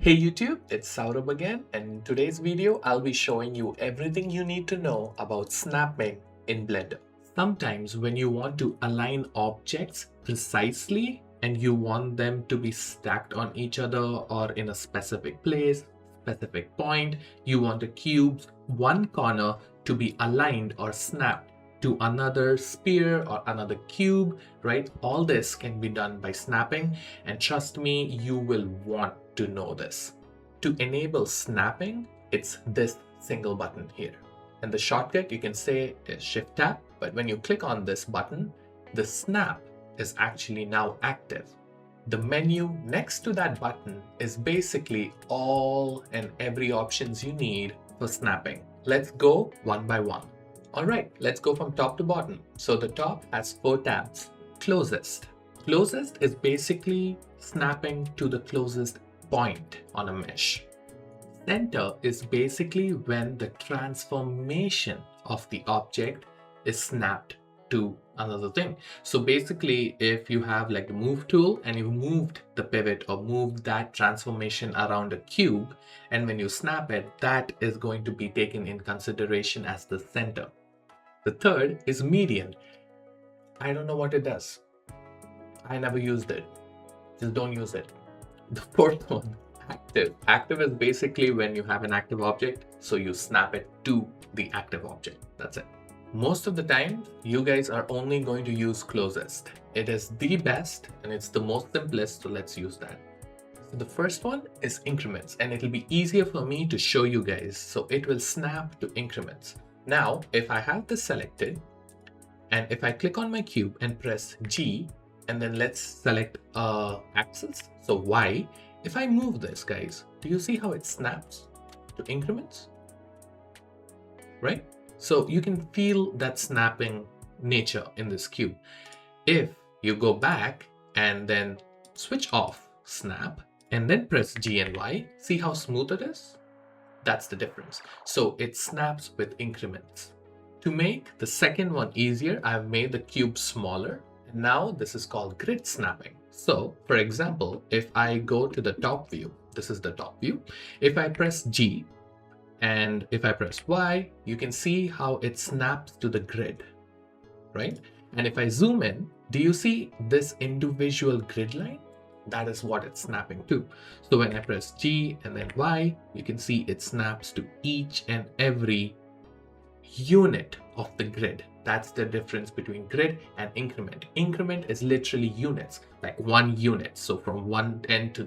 Hey YouTube, it's Saurabh again, and in today's video I'll be showing you everything you need to know about snapping in Blender. Sometimes when you want to align objects precisely and you want them to be stacked on each other or in a specific place, specific point, you want a cube's one corner to be aligned or snapped to another sphere or another cube, right? All this can be done by snapping, and trust me, you will want to know this. To enable snapping, it's this single button here. And the shortcut you can say is Shift Tab, but when you click on this button, the snap is actually now active. The menu next to that button is basically all and every options you need for snapping. Let's go one by one. All right, let's go from top to bottom. So the top has 4 tabs. Closest. Closest is basically snapping to the closest point on a mesh. Center is basically when the transformation of the object is snapped to another thing. So basically, if you have like the move tool and you moved the pivot or moved that transformation around a cube, and when you snap it, that is going to be taken in consideration as the center. The third is median. I don't know what it does. I never used it. Just don't use it. The fourth one, active. Active is basically when you have an active object, so you snap it to the active object. That's it. Most of the time, you guys are only going to use closest. It is the best and it's the most simplest, so let's use that. So the first one is increments, and it'll be easier for me to show you guys. So it will snap to increments. Now, if I have this selected, and if I click on my cube and press G, and then let's select axis, so Y. If I move this, guys, do you see how it snaps to increments? Right? So you can feel that snapping nature in this cube. If you go back and then switch off snap, and then press G and Y, see how smooth it is? That's the difference. So it snaps with increments. To make the second one easier, I've made the cube smaller. And now this is called grid snapping. So for example, if I go to the top view, this is the top view. If I press G and if I press Y, you can see how it snaps to the grid, right? And if I zoom in, do you see this individual grid line? That is what it's snapping to. So when I press G and then Y, you can see it snaps to each and every unit of the grid. That's the difference between grid and increment. Increment is literally units, like 1 unit. So from one end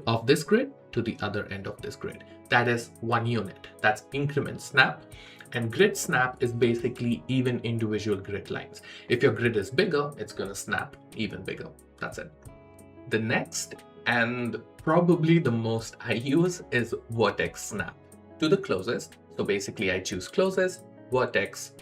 of this grid to the other end of this grid. That is 1 unit. That's increment snap. And grid snap is basically even individual grid lines. If your grid is bigger, it's going to snap even bigger. That's it. The next and probably the most I use is vertex snap to the closest. So basically I choose closest, vertex,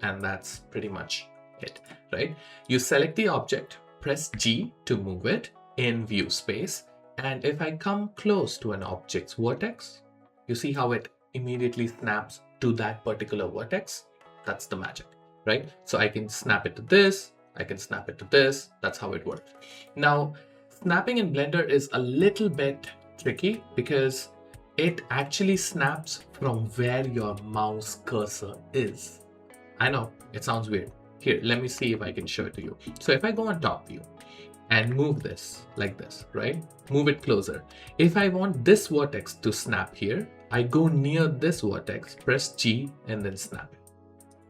and that's pretty much it, right? You select the object, press G to move it in view space. And if I come close to an object's vertex, you see how it immediately snaps to that particular vertex. That's the magic, right? So I can snap it to this, I can snap it to this. That's how it works. Now, snapping in Blender is a little bit tricky because it actually snaps from where your mouse cursor is. I know, it sounds weird. Here, let me see if I can show it to you. So if I go on top view and move this like this, right? Move it closer. If I want this vertex to snap here, I go near this vertex, press G and then snap it.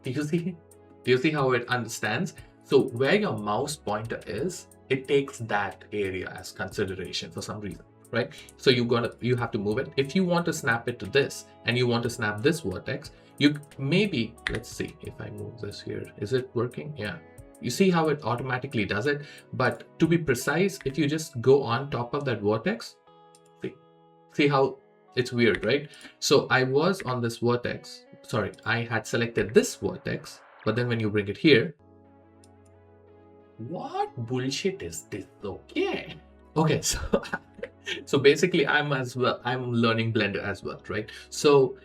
Do you see? Do you see how it understands? So where your mouse pointer is, it takes that area as consideration for some reason, right? So you have to move it. If you want to snap it to this and you want to snap this vertex, you maybe, let's see if I move this here. Is it working? Yeah. You see how it automatically does it. But to be precise, if you just go on top of that vertex, see how it's weird, right? So I was on this vertex. Sorry, I had selected this vertex, but then when you bring it here, what bullshit is this? Okay. Okay, so basically I'm learning Blender as well, right? So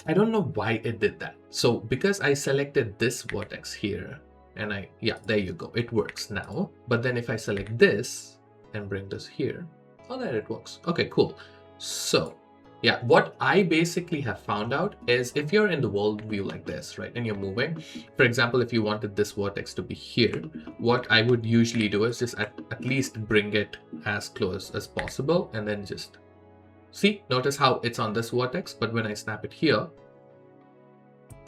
I don't know why it did that. So because I selected this vertex here and yeah, there you go. It works now. But then if I select this and bring this here, Oh, there it works. Okay, cool. So yeah, what I basically have found out is if you're in the world view like this, right, and you're moving, for example, if you wanted this vertex to be here, what I would usually do is just at least bring it as close as possible and then just see, notice how it's on this vertex, but when I snap it here,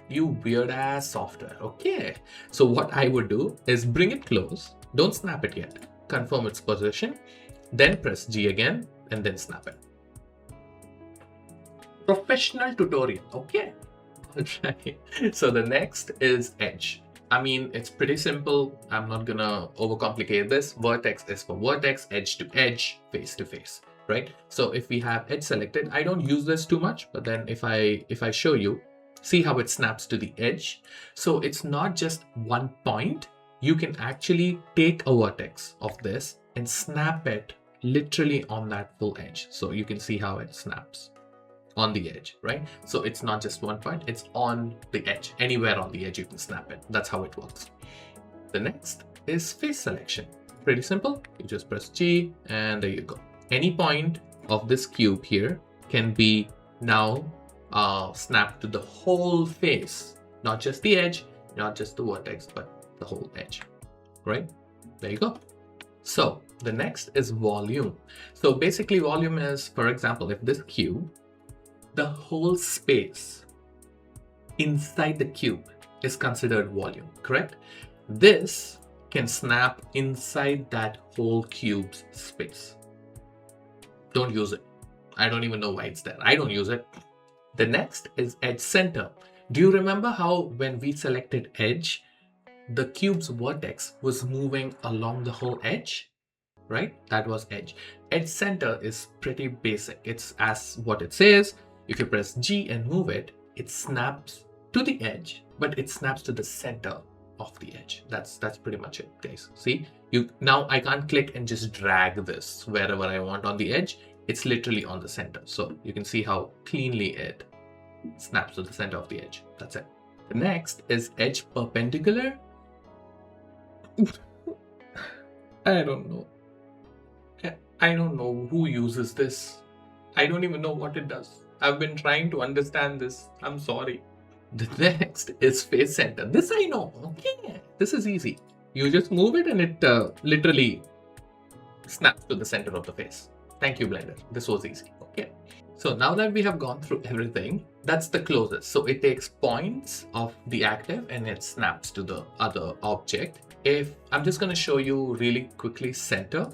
you weird ass software. Okay, so what I would do is bring it close, don't snap it yet, confirm its position, then press G again and then snap it. Professional tutorial. Okay. Right. So the next is edge. I mean, it's pretty simple. I'm not gonna overcomplicate this. Vertex is for vertex, edge to edge, face to face, right? So if we have edge selected, I don't use this too much, but then if I show you, see how it snaps to the edge. So it's not just one point. You can actually take a vertex of this and snap it literally on that full edge. So you can see how it snaps on the edge, right? So it's not just one point, it's on the edge. Anywhere on the edge you can snap it. That's how it works. The next is face selection. Pretty simple. You just press G and there you go. Any point of this cube here can be now snapped to the whole face, not just the edge, not just the vertex, but the whole edge, right? There you go. So the next is volume. So basically volume is, for example, if this cube, the whole space inside the cube is considered volume, correct? This can snap inside that whole cube's space. Don't use it. I don't even know why it's there. I don't use it. The next is edge center. Do you remember how when we selected edge, the cube's vertex was moving along the whole edge? Right? That was edge. Edge center is pretty basic. It's as what it says. If you press G and move it, it snaps to the edge, but it snaps to the center of the edge. That's pretty much it, guys. See, now I can't click and just drag this wherever I want on the edge. It's literally on the center. So you can see how cleanly it snaps to the center of the edge. That's it. The next is edge perpendicular. I don't know. I don't know who uses this. I don't even know what it does. I've been trying to understand this. I'm sorry. The next is face center. This I know. Okay, this is easy. You just move it and it literally snaps to the center of the face. Thank you, Blender. This was easy. Okay. So now that we have gone through everything, that's the closest. So it takes points of the active and it snaps to the other object. If I'm just going to show you really quickly center.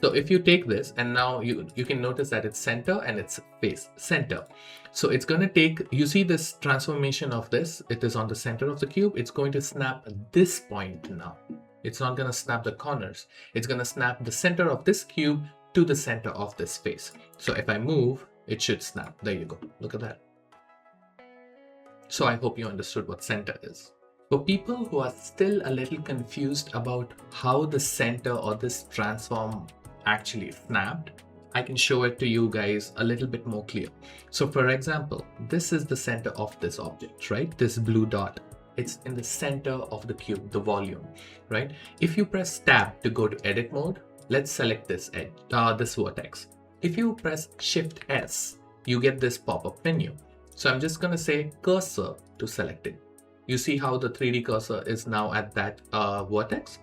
So if you take this and now you can notice that it's center and it's face center. So it's going to take, you see this transformation of this, it is on the center of the cube. It's going to snap this point now. It's not going to snap the corners. It's going to snap the center of this cube to the center of this face. So if I move, it should snap. There you go. Look at that. So I hope you understood what center is. For people who are still a little confused about how the center or this transform actually snapped, I can show it to you guys a little bit more clear. So for example, this is the center of this object, right? This blue dot. It's in the center of the cube, the volume, right? If you press tab to go to edit mode, let's select this edge, this vertex. If you press Shift S, you get this pop-up menu. So I'm just going to say cursor to select it. You see how the 3D cursor is now at that vertex.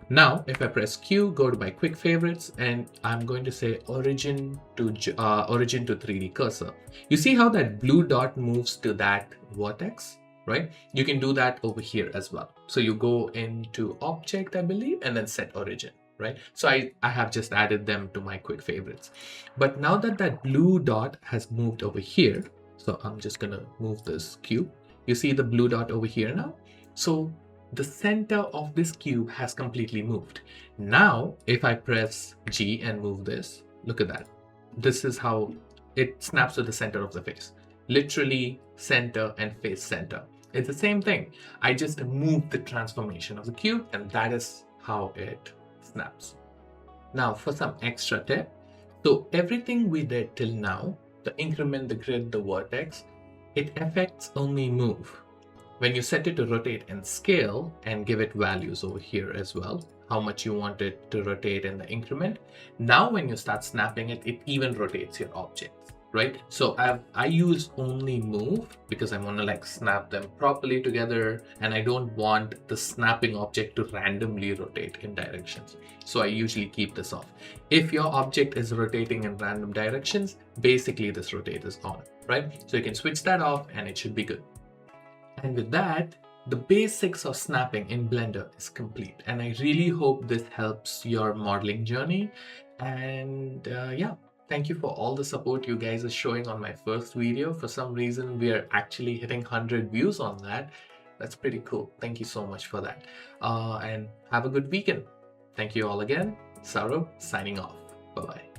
Now, if I press Q, go to my quick favorites, and I'm going to say origin to 3D cursor. You see how that blue dot moves to that vertex, right? You can do that over here as well. So you go into object, I believe, and then set origin. Right? So I have just added them to my quick favorites. But now that that blue dot has moved over here, so I'm just going to move this cube. You see the blue dot over here now? So the center of this cube has completely moved. Now, if I press G and move this, look at that. This is how it snaps to the center of the face. Literally center and face center. It's the same thing. I just moved the transformation of the cube and that is how it snaps. Now for some extra tip. So everything we did till now, the increment, the grid, the vertex, it affects only move. When you set it to rotate and scale and give it values over here as well, how much you want it to rotate in the increment. Now, when you start snapping it, it even rotates your objects, right? So I use only move because I want to like snap them properly together, and I don't want the snapping object to randomly rotate in directions. So I usually keep this off. If your object is rotating in random directions, basically this rotate is on, right? So you can switch that off and it should be good. And with that, the basics of snapping in Blender is complete. And I really hope this helps your modeling journey. And yeah, thank you for all the support you guys are showing on my first video. For some reason, we are actually hitting 100 views on that. That's pretty cool. Thank you so much for that. And have a good weekend. Thank you all again. Saurabh signing off. Bye-bye.